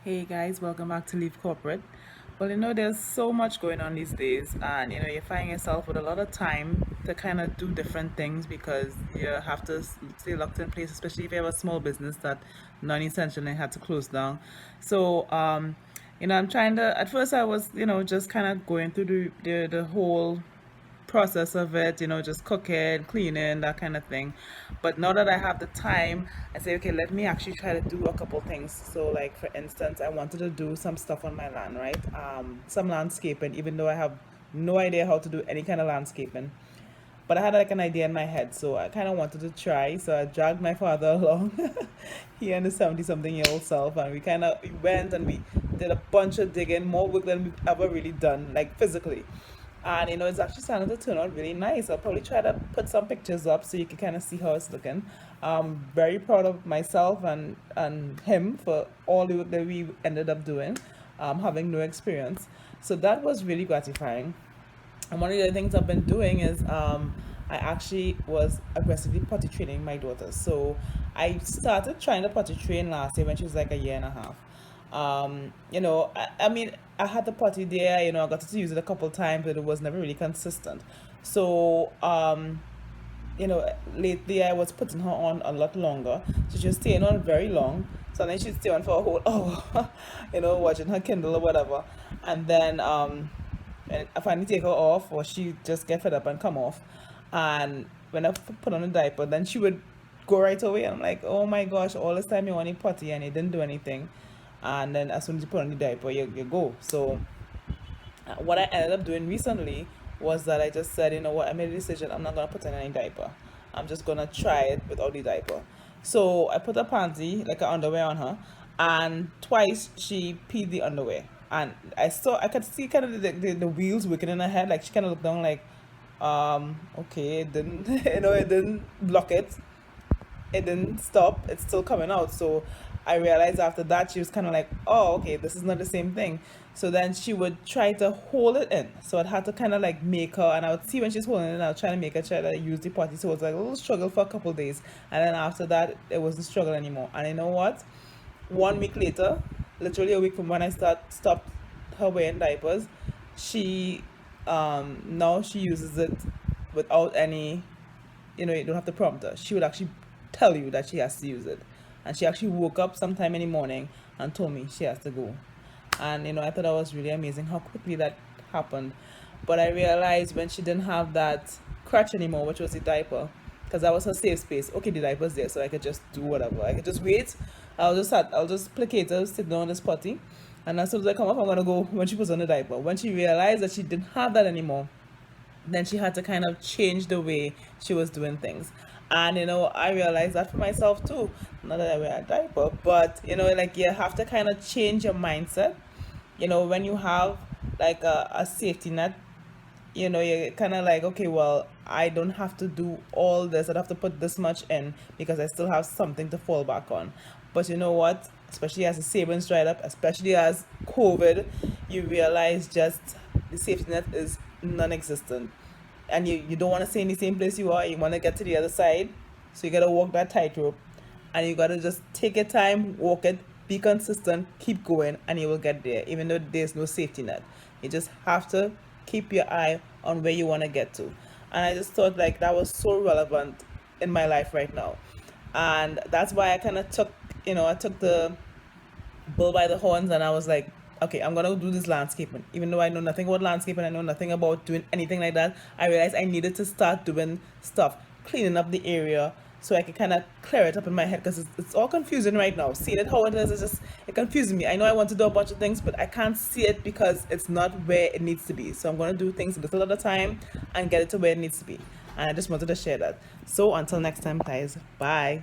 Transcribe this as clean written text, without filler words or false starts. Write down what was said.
Hey guys, welcome back to Leave Corporate. Well, there's so much going on these days, and you find yourself with a lot of time to kind of do different things because you have to stay locked in place, especially if you have a small business that non-essentially had to close down. So, I'm trying to. At first, I was, just kind of going through the whole process of it, just cooking, cleaning, that kind of thing. But now that I have the time, I say, okay, let me actually try to do a couple things. So, like for instance, I wanted to do some stuff on my land, right? Some landscaping, even though I have no idea how to do any kind of landscaping. But I had like an idea in my head, so I kind of wanted to try. So I dragged my father along, he and his 70-something-year-old self, and we went and we did a bunch of digging, more work than we've ever really done, like physically. And it's actually starting to turn out really nice. I'll probably try to put some pictures up so you can kind of see how it's looking. I'm very proud of myself and him for all the work that we ended up doing, having no experience. So that was really gratifying. And one of the other things I've been doing is I actually was aggressively potty training my daughter. So I started trying to potty train last year when she was like a year and a half. I mean, I had the potty there, I got to use it a couple times, but it was never really consistent. So, lately I was putting her on a lot longer. So she was staying on very long. So then she'd stay on for a whole hour, watching her Kindle or whatever. And then and I finally take her off, or she just get fed up and come off. And when I put on a diaper, then she would go right away. I'm like, oh my gosh, all this time you want to potty and you didn't do anything. And then as soon as you put on the diaper, you go. So what I ended up doing recently was that I just said, you know what, I made a decision. I'm not gonna put in any diaper. I'm just gonna try it without the diaper. So I put a panty, like an underwear, on her, and twice she peed the underwear. And I could see kind of the wheels working in her head. Like she kind of looked down, like, okay, it didn't, it didn't block it, it didn't stop, it's still coming out. So I realized after that she was kind of like, oh, okay, this is not the same thing. So then she would try to hold it in, so I'd have to kind of like make her, and I would see when she's holding it in, I was trying to make her try to use the potty. So it was like a little struggle for a couple days, and then after that it wasn't struggle anymore. And you know what, 1 week later, literally a week from when I stopped her wearing diapers, she now she uses it without any, you don't have to prompt her. She would actually tell you that she has to use it. And she actually woke up sometime in the morning and told me she has to go. And I thought that was really amazing how quickly that happened. But I realized when she didn't have that crutch anymore, which was the diaper, because that was her safe space. Okay, the diaper's there, so I could just do whatever. I could just wait. I'll just placate her, sit down on this potty, and as soon as I come up, I'm gonna go when she puts on the diaper. When she realized that she didn't have that anymore, then she had to kind of change the way she was doing things. And I realized that for myself too. Not that I wear a diaper, but like you have to kind of change your mindset. When you have like a safety net, you're kind of like, okay, well, I don't have to do all this. I don't have to put this much in because I still have something to fall back on. But you know what? Especially as the savings dried up, especially as COVID, you realize just the safety net is non-existent. And you don't want to stay in the same place you are. You want to get to the other side. So you got to walk that tightrope. And you got to just take your time, walk it, be consistent, keep going, and you will get there, even though there's no safety net. You just have to keep your eye on where you want to get to. And I just thought like that was so relevant in my life right now. And that's why I kind of took, I took the bull by the horns, and I was like, okay, I'm gonna do this landscaping. Even though I know nothing about landscaping, I know nothing about doing anything like that, I realized I needed to start doing stuff, cleaning up the area so I could kind of clear it up in my head because it's all confusing right now. Seeing it how it is just, it confuses me. I know I want to do a bunch of things, but I can't see it because it's not where it needs to be. So I'm gonna do things a little at a time and get it to where it needs to be. And I just wanted to share that. So until next time, guys, bye.